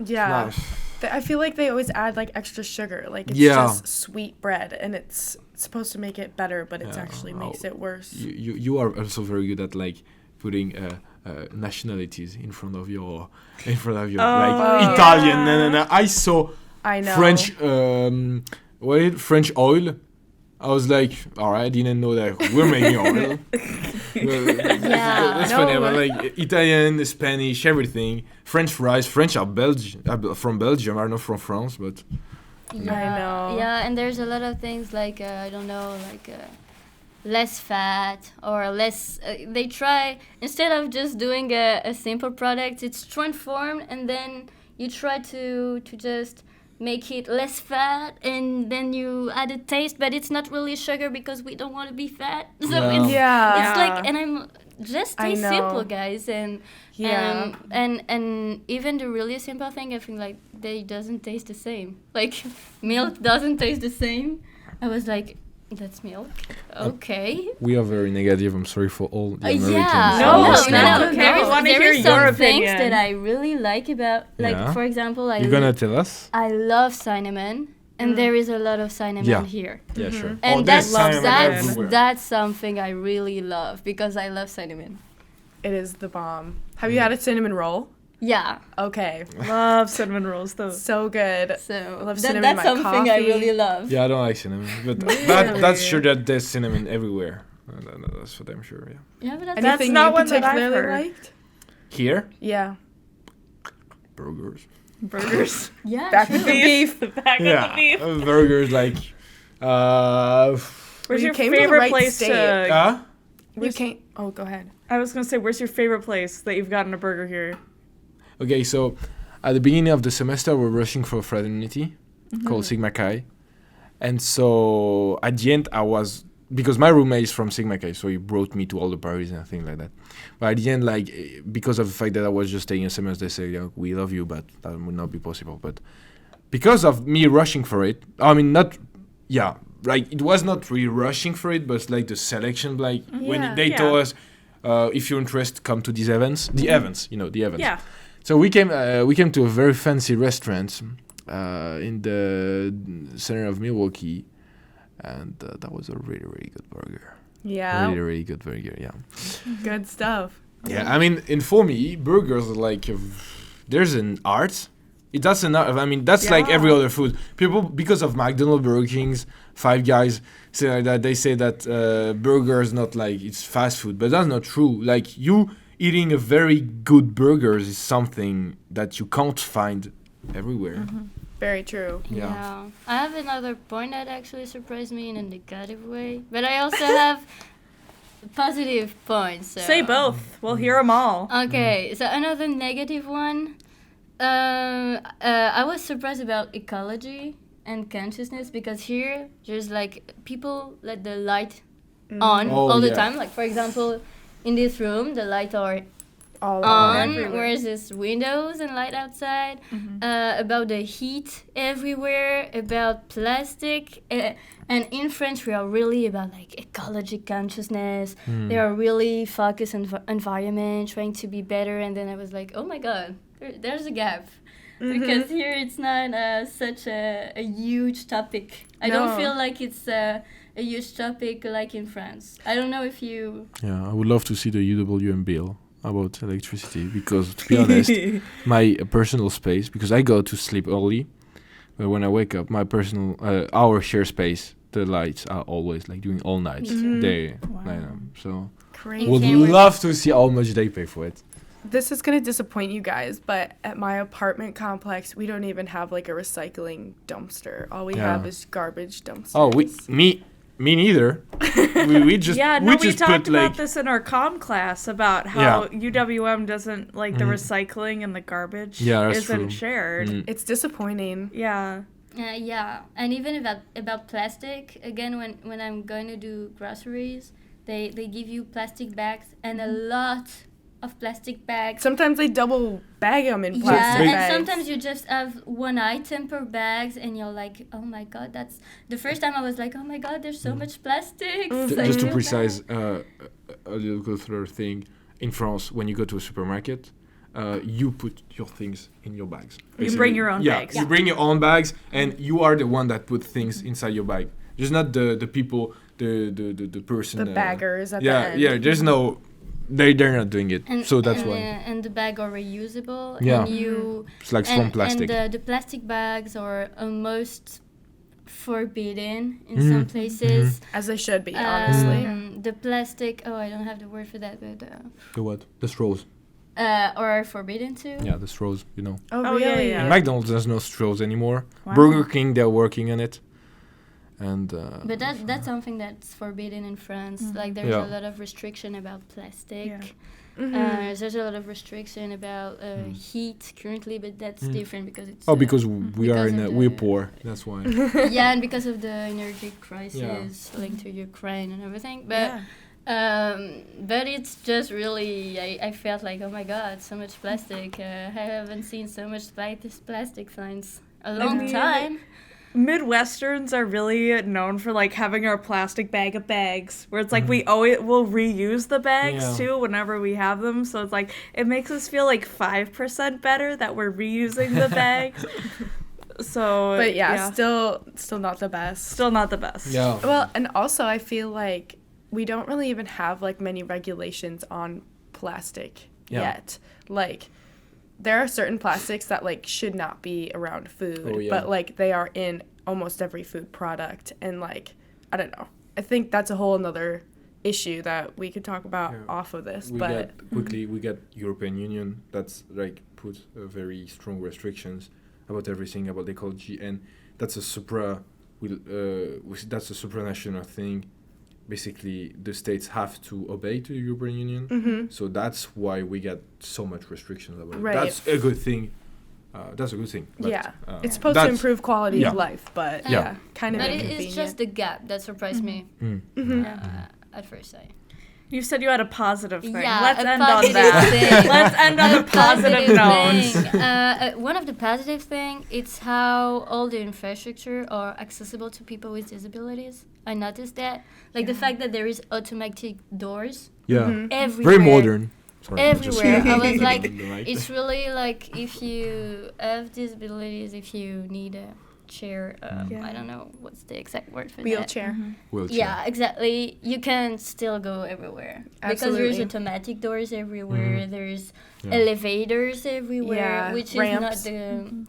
Yeah. nah. I feel like they always add like extra sugar. Like it's Yeah. just sweet bread, and it's supposed to make it better, but it actually makes it worse. You are also very good at like putting nationalities in front of your like yeah. Italian. No. I saw I know. French French oil. I was like, all right, I didn't know that we're making oil. That's funny. But like Italian, Spanish, everything. French fries. French are from Belgium. Are not from France, but I know. Yeah, and there's a lot of things like I don't know, like less fat or less. They try, instead of just doing a simple product, it's transformed, and then you try to just make it less fat, and then you add a taste, but it's not really sugar because we don't want to be fat. So No. it's like, and I'm just I taste know. simple, guys, and Yeah. and even the really simple thing, I think like they doesn't taste the same. Like milk doesn't taste the same. I was like, that's milk, okay. We are very negative. I'm sorry for all the Americans. Yeah, No, listening. no, okay. I wanna There hear is your some things opinion. that I really like about, like Yeah. for example, You're gonna tell us? I love cinnamon, and there is a lot of cinnamon Yeah. here. Yeah, sure. And there's that's cinnamon everywhere. that's something I really love because I love cinnamon. It is the bomb. Have you had a cinnamon roll? Yeah, Okay. Love cinnamon rolls though. So good. so love cinnamon in that's my something I coffee. really love. Yeah, I don't like cinnamon, but Really? that's sure that there's cinnamon everywhere. That's for damn sure. Yeah. Yeah, but that's Anything not you one that I've particularly heard. liked? Here, Yeah. burgers. Burgers. yeah. Back sure. with the beef. The back of the beef. Burgers like. Where's you your came to the favorite right place state. to? You can't. Oh, go ahead. I was gonna say, where's your favorite place that you've gotten a burger here? Okay, so at the beginning of the semester, we're rushing for a fraternity called Sigma Chi. And so at the end, because my roommate is from Sigma Chi, so he brought me to all the parties and things like that. But at the end, like, because of the fact that I was just taking a semester, they said, yeah, we love you, but that would not be possible. But because of me rushing for it, I mean, like, it was not really rushing for it, but like the selection, like, when they told us, if you're interested, come to these events. The events. Yeah. So we came to a very fancy restaurant in the center of Milwaukee, and that was a really, really good burger. Yeah. Really, really good burger, yeah. Good stuff. Yeah, I mean, and for me, burgers are like, there's an art. That's an art. I mean, that's like every other food. People, because of McDonald's, Burger King's, Five Guys, say like that, they say that burger is not like, it's fast food, but that's not true. Like, you eating a very good burgers is something that you can't find everywhere. Very true. Yeah. I have another point that actually surprised me in a negative way, but I also have positive points. So. Say both. We'll hear them all. Okay, so another negative one. I was surprised about ecology and consciousness because here there's like people let the light on all the time. Like for example, in this room the lights are All on, everywhere. whereas there's windows and light outside. About the heat everywhere, about plastic, and in France we are really about like ecology consciousness. They are really focused on environment, trying to be better. And then I was like, oh my god, there's a gap. Because here it's not such a huge topic. I don't feel like it's a huge topic like in France. I don't know if you... Yeah, I would love to see the UW bill about electricity because, to be honest, my personal space, because I go to sleep early, but when I wake up, my personal, our share space, the lights are always like doing all night. Day, night. So Crazy. would Same with- love to see how much they pay for it. This is going to disappoint you guys, but at my apartment complex, we don't even have like a recycling dumpster. All we have is garbage dumpsters. Oh, me neither. we just we just talked put about like this in our comm class about how UWM doesn't like the recycling and the garbage that's isn't true. shared. It's disappointing. Yeah. yeah, and even about plastic, again, when I'm going to do groceries, they give you plastic bags and a lot of plastic bags. Sometimes they double bag them in Yeah, plastic and bags. sometimes you just have one item per bags, and you're like, oh my god, that's... The first time I was like, oh my god, there's so much plastic. It's like just to real precise bad. a little further thing. In France, when you go to a supermarket, you put your things in your bags. You bring your own bags. You bring your own bags, and you are the one that put things inside your bag. Just not the people, the person. The baggers at the yeah, end. yeah. There's no. They're not doing it, so that's why. And the bag are reusable. Yeah. And you... It's like from plastic. And the plastic bags are almost forbidden in some places. As they should be, honestly. The plastic... Oh, I don't have the word for that, but... The what? The straws. are forbidden too. Yeah, the straws. You know. Oh, Oh, yeah, really? yeah. And McDonald's has no straws anymore. Wow. Burger King, they're working on it. And. But that's something that's forbidden in France. Like there's Yeah. a lot of restriction about plastic. Yeah. There's a lot of restriction about heat currently, but that's different because it's Because we are we're poor. That's why. yeah, and because of the energy crisis linked to Ukraine and everything. But but it's just really, I felt like, oh my God, so much plastic. I haven't seen so much plastic since a long time. Midwesterns are really known for like having our plastic bag of bags, where it's like we always will reuse the bags too whenever we have them. So it's like it makes us feel like 5% better that we're reusing the bags. So, but still not the best. Still not the best. Yeah. Well, and also I feel like we don't really even have like many regulations on plastic yet. Like there are certain plastics that like should not be around food, but like they are in almost every food product, and like I don't know. I think that's a whole another issue that we could talk about off of this. We get European Union that's like put very strong restrictions about everything about ecology, and that's a that's a supranational thing. Basically, the states have to obey to the European Union, so that's why we get so much restrictions about it. That's a good thing. But, it's supposed to improve quality of life, but kind of. But it's just the gap that surprised me at first sight. You said you had a positive thing. Yeah, let's end on that. Let's end on a positive note. One of the positive things, it's how all the infrastructure are accessible to people with disabilities. I noticed that. Like the fact that there is automatic doors everywhere. Very modern. Sorry, everywhere. I was like, it's really like if you have disabilities, if you need a chair, I don't know what's the exact word for wheelchair. that. Wheelchair. Yeah, exactly. You can still go everywhere. Because there's automatic doors everywhere. There's elevators everywhere, which ramps. is not the...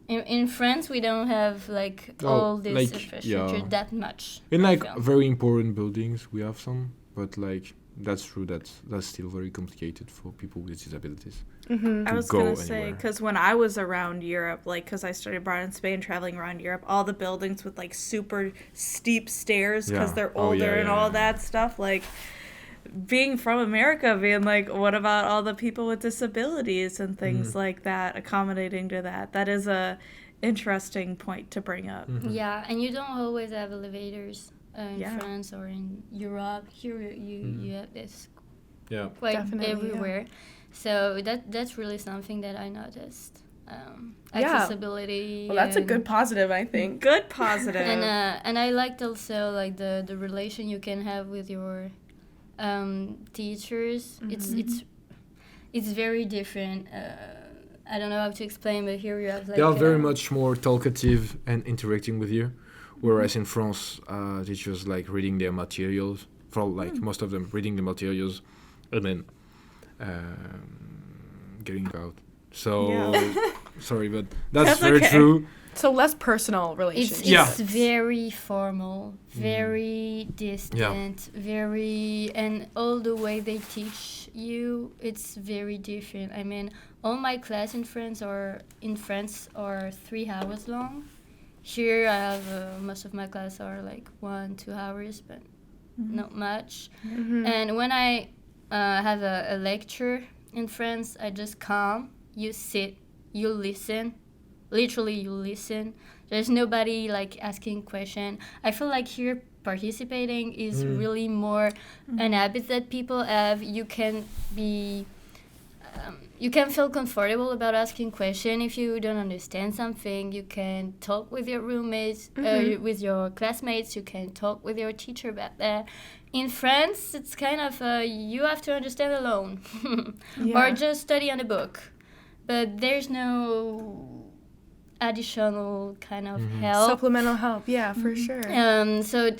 In France, we don't have like all this infrastructure that much. In like very important buildings, we have some, but like that's true. That's still very complicated for people with disabilities. I was gonna say, because when I was around Europe, like, because I studied abroad in Spain, traveling around Europe, all the buildings with like super steep stairs because they're older and all that stuff, like. Being from America, being like, what about all the people with disabilities and things like that, accommodating to that? That is a interesting point to bring up. Yeah, and you don't always have elevators in France or in Europe. Here you have this quite everywhere. So that's really something that I noticed. Accessibility. Well, that's a good positive, I think. Good positive. And I liked also like the relation you can have with your teachers. It's very different. I don't know how to explain, but here you have like they are very much more talkative and interacting with you, whereas in France, teachers like reading their materials, for like most of them reading the materials, and then getting out. So sorry, but that's very true. So less personal relationship. It's very formal, very distant, very, and all the way they teach you, it's very different. I mean, all my class in France are 3 hours long. Here I have most of my class are like 1-2 hours, but not much. And when I have a lecture in France, I just come, you sit, you listen. Literally, you listen. There's nobody like asking question. I feel like here participating is really more an habit that people have. You can be, you can feel comfortable about asking question. If you don't understand something, you can talk with your roommates, with your classmates. You can talk with your teacher about that. In France, it's kind of you have to understand alone, or just study on a book. But there's no additional kind of help, supplemental help, for sure. So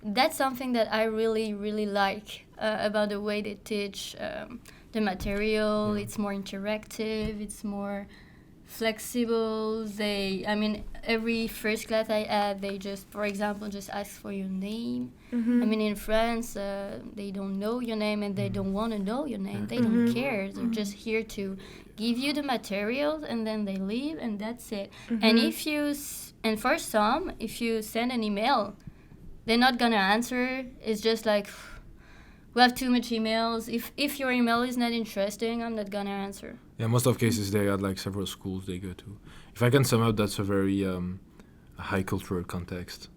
that's something that I really like about the way they teach the material. It's more interactive, it's more flexible. Every first class I had, they just, for example, just ask for your name. I mean, in France, they don't know your name and they don't want to know your name. They don't care. They're just here to give you the materials and then they leave and that's it. And and for some, if you send an email, they're not gonna answer. It's just like, we have too much emails. If your email is not interesting, I'm not gonna answer. Yeah, most of cases they had like several schools they go to. If I can sum up, that's a very high cultural context,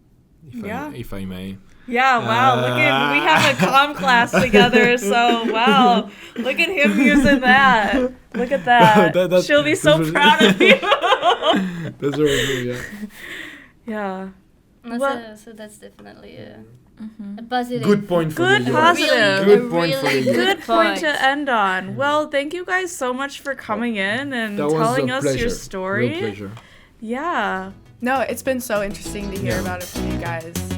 if I may. Yeah, wow. Look at we have a comm class together, so wow. Look at him using that. Look at that. She'll be so proud of you. That's very good, yeah. Yeah. So that's definitely a positive. Good point for Good the positive. Good point for the Good point to end on. Well, thank you guys so much for coming in and telling us your story. Real pleasure. Yeah. No, it's been so interesting to hear about it from you guys.